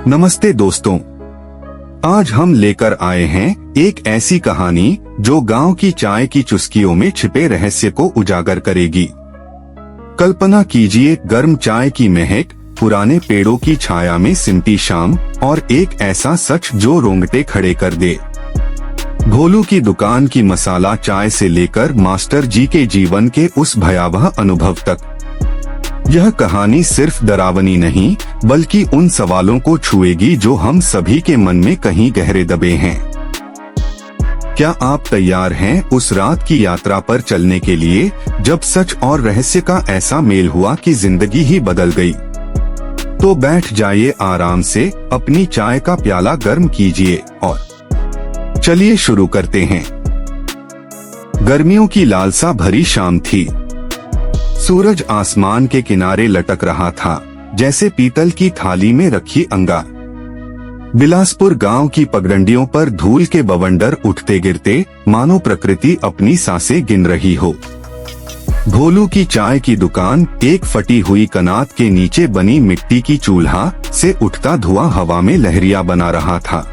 नमस्ते दोस्तों, आज हम लेकर आए हैं एक ऐसी कहानी जो गांव की चाय की चुस्कियों में छिपे रहस्य को उजागर करेगी। कल्पना कीजिए, गर्म चाय की महक, पुराने पेड़ों की छाया में सिमटी शाम और एक ऐसा सच जो रोंगटे खड़े कर दे। भोलू की दुकान की मसाला चाय से लेकर मास्टर जी के जीवन के उस भयावह अनुभव तक। यह कहानी सिर्फ डरावनी नहीं बल्कि उन सवालों को छुएगी जो हम सभी के मन में कहीं गहरे दबे हैं। क्या आप तैयार हैं उस रात की यात्रा पर चलने के लिए जब सच और रहस्य का ऐसा मेल हुआ कि जिंदगी ही बदल गई? तो बैठ जाइए आराम से, अपनी चाय का प्याला गर्म कीजिए और चलिए शुरू करते हैं। गर्मियों की लालसा भरी शाम थी। सूरज आसमान के किनारे लटक रहा था, जैसे पीतल की थाली में रखी अंगार। बिलासपुर गांव की पगडंडियों पर धूल के बवंडर उठते गिरते मानो प्रकृति अपनी सांसें गिन रही हो। भोलू की चाय की दुकान एक फटी हुई कनात के नीचे बनी मिट्टी की चूल्हा से उठता धुआं हवा में लहरिया बना रहा था।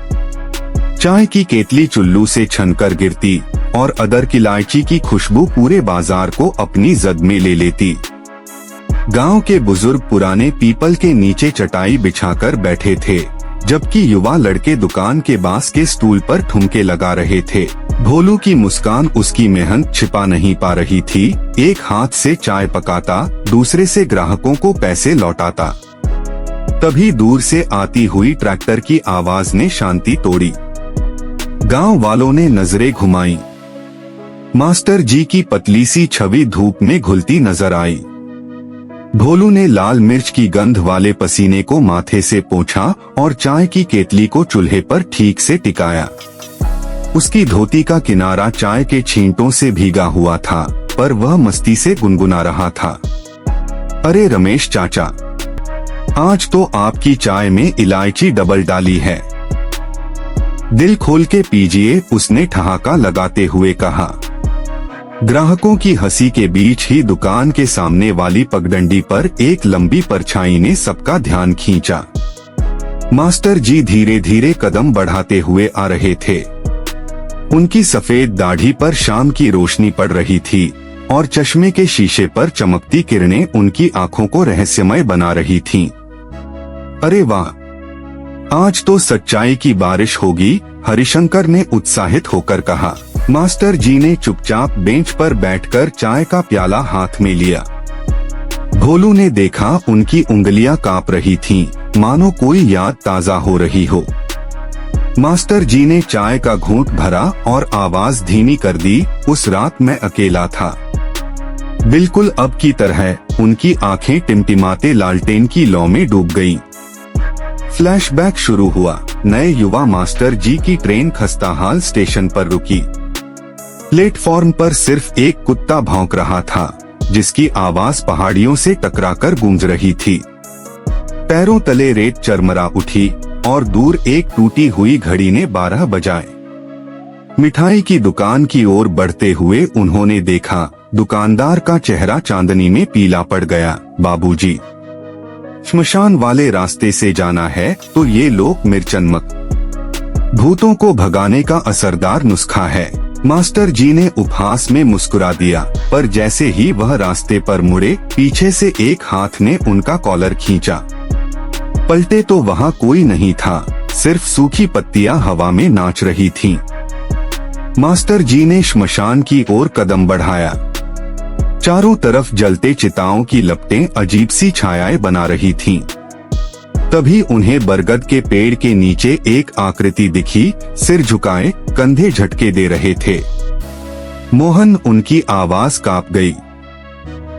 चाय की केतली चुल्लू से छनकर गिरती और अदरक इलायची की खुशबू पूरे बाजार को अपनी जद में ले लेती। गांव के बुजुर्ग पुराने पीपल के नीचे चटाई बिछाकर बैठे थे, जबकि युवा लड़के दुकान के बांस के स्टूल पर ठुमके लगा रहे थे। भोलू की मुस्कान उसकी मेहनत छिपा नहीं पा रही थी। एक हाथ से चाय पकाता, दूसरे से ग्राहकों को पैसे लौटाता। तभी दूर से आती हुई ट्रैक्टर की आवाज ने शांति तोड़ी। गांव वालों ने नजरें घुमाई। मास्टर जी की पतली सी छवि धूप में घुलती नजर आई। भोलू ने लाल मिर्च की गंध वाले पसीने को माथे से पोंछा और चाय की केतली को चूल्हे पर ठीक से टिकाया। उसकी धोती का किनारा चाय के छींटों से भीगा हुआ था, पर वह मस्ती से गुनगुना रहा था। अरे रमेश चाचा, आज तो आपकी चाय में इलायची डबल डाली है। दिल खोल के पीजिए, उसने ठहाका लगाते हुए कहा। ग्राहकों की हंसी के बीच ही दुकान के सामने वाली पगडंडी पर एक लंबी परछाई ने सबका ध्यान खींचा। मास्टर जी धीरे धीरे कदम बढ़ाते हुए आ रहे थे। उनकी सफेद दाढ़ी पर शाम की रोशनी पड़ रही थी और चश्मे के शीशे पर चमकती किरणें उनकी आंखों को रहस्यमय बना रही थीं। अरे वाह, आज तो सच्चाई की बारिश होगी, हरिशंकर ने उत्साहित होकर कहा। मास्टर जी ने चुपचाप बेंच पर बैठकर चाय का प्याला हाथ में लिया। भोलू ने देखा उनकी उंगलियां कांप रही थीं, मानो कोई याद ताजा हो रही हो। मास्टर जी ने चाय का घूंट भरा और आवाज धीमी कर दी। उस रात मैं अकेला था, बिल्कुल अब की तरह। उनकी आंखें टिमटिमाते लालटेन की लौ में डूब गईं। फ्लैशबैक शुरू हुआ। नए युवा मास्टर जी की ट्रेन खस्ताहाल स्टेशन पर रुकी। प्लेटफॉर्म पर सिर्फ एक कुत्ता भौंक रहा था, जिसकी आवाज पहाड़ियों से टकराकर गूंज रही थी। पैरों तले रेत चरमरा उठी और दूर एक टूटी हुई घड़ी ने 12 बजाए। मिठाई की दुकान की ओर बढ़ते हुए उन्होंने देखा, दुकानदार का चेहरा चांदनी में पीला पड़ गया। बाबूजी, श्मशान वाले रास्ते से जाना है तो ये लो मिर्चनमक, भूतों को भगाने का असरदार नुस्खा है। मास्टर जी ने उपहास में मुस्कुरा दिया, पर जैसे ही वह रास्ते पर मुड़े, पीछे से एक हाथ ने उनका कॉलर खींचा। पलटे तो वहाँ कोई नहीं था, सिर्फ सूखी पत्तियां हवा में नाच रही थीं। मास्टर जी ने श्मशान की ओर कदम बढ़ाया। चारों तरफ जलते चिताओं की लपटें अजीब सी छायाएं बना रही थीं। तभी उन्हें बरगद के पेड़ के नीचे एक आकृति दिखी, सिर झुकाए, कंधे झटके दे रहे थे। मोहन, उनकी आवाज कांप गई।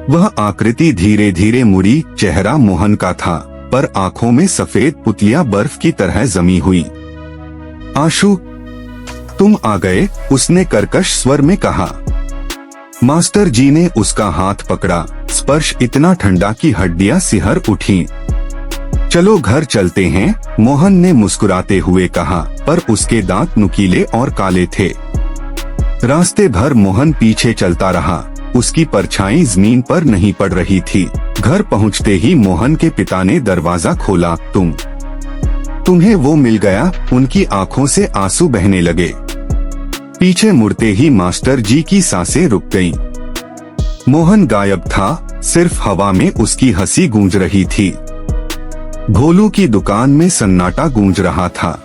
वह आकृति धीरे धीरे मुड़ी। चेहरा मोहन का था, पर आंखों में सफेद पुतलियां बर्फ की तरह जमी हुई। आशु, तुम आ गए, उसने कर्कश स्वर में कहा। मास्टर जी ने उसका हाथ पकड़ा। स्पर्श इतना ठंडा कि हड्डियां सिहर उठीं। चलो घर चलते हैं, मोहन ने मुस्कुराते हुए कहा, पर उसके दांत नुकीले और काले थे। रास्ते भर मोहन पीछे चलता रहा। उसकी परछाई जमीन पर नहीं पड़ रही थी। घर पहुंचते ही मोहन के पिता ने दरवाजा खोला। तुम? तुम्हें वो मिल गया? उनकी आंखों से आंसू बहने लगे। पीछे मुड़ते ही मास्टर जी की सांसें रुक गईं। मोहन गायब था, सिर्फ हवा में उसकी हंसी गूंज रही थी। भोलू की दुकान में सन्नाटा गूंज रहा था।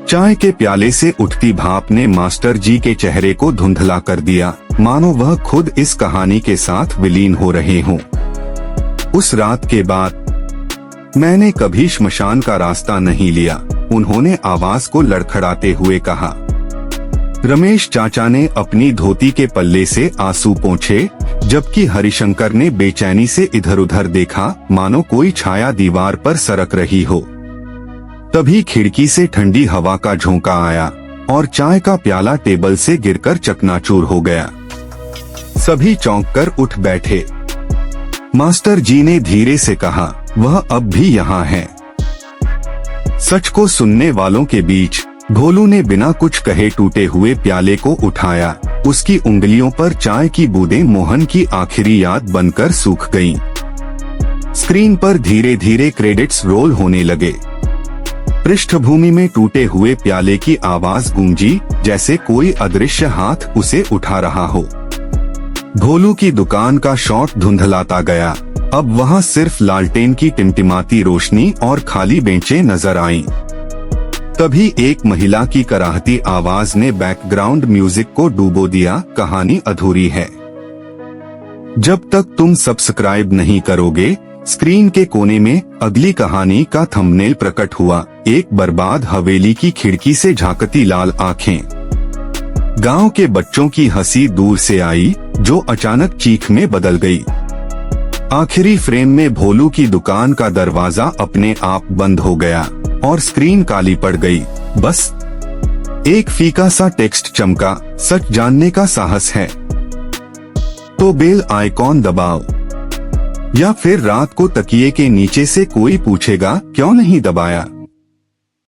चाय के प्याले से उठती भाप ने मास्टर जी के चेहरे को धुंधला कर दिया, मानो वह खुद इस कहानी के साथ विलीन हो रहे हों। उस रात के बाद मैंने कभी श्मशान का रास्ता नहीं लिया, उन्होंने आवाज को लड़खड़ाते हुए कहा। रमेश चाचा ने अपनी धोती के पल्ले से आंसू पोंछे, जबकि हरिशंकर ने बेचैनी से इधर उधर देखा, मानो कोई छाया दीवार पर सरक रही हो। तभी खिड़की से ठंडी हवा का झोंका आया और चाय का प्याला टेबल से गिरकर चकनाचूर हो गया। सभी चौंक कर उठ बैठे। मास्टर जी ने धीरे से कहा, वह अब भी यहाँ है। सच को सुनने वालों के बीच भोलू ने बिना कुछ कहे टूटे हुए प्याले को उठाया। उसकी उंगलियों पर चाय की बूंदें मोहन की आखिरी याद बनकर सूख गईं। स्क्रीन पर धीरे धीरे क्रेडिट्स रोल होने लगे। पृष्ठभूमि में टूटे हुए प्याले की आवाज गूंजी, जैसे कोई अदृश्य हाथ उसे उठा रहा हो। भोलू की दुकान का शॉट धुंधलाता गया। अब वहाँ सिर्फ लालटेन की टिमटिमाती रोशनी और खाली बेंचें नजर आईं। तभी एक महिला की कराहती आवाज ने बैकग्राउंड म्यूजिक को डुबो दिया। कहानी अधूरी है। जब तक तुम सब्सक्राइब नहीं करोगे। स्क्रीन के कोने में अगली कहानी का थंबनेल प्रकट हुआ। एक बर्बाद हवेली की खिड़की से झांकती लाल आंखें। गांव के बच्चों की हंसी दूर से आई, जो अचानक चीख में बदल गई। आखिरी फ्रेम में भोलू की दुकान का दरवाजा अपने आप बंद हो गया और स्क्रीन काली पड़ गई। बस एक फीका सा टेक्स्ट चमका, सच जानने का साहस है तो बेल आइकॉन दबाओ। या फिर रात को तकिए के नीचे से कोई पूछेगा, क्यों नहीं दबाया।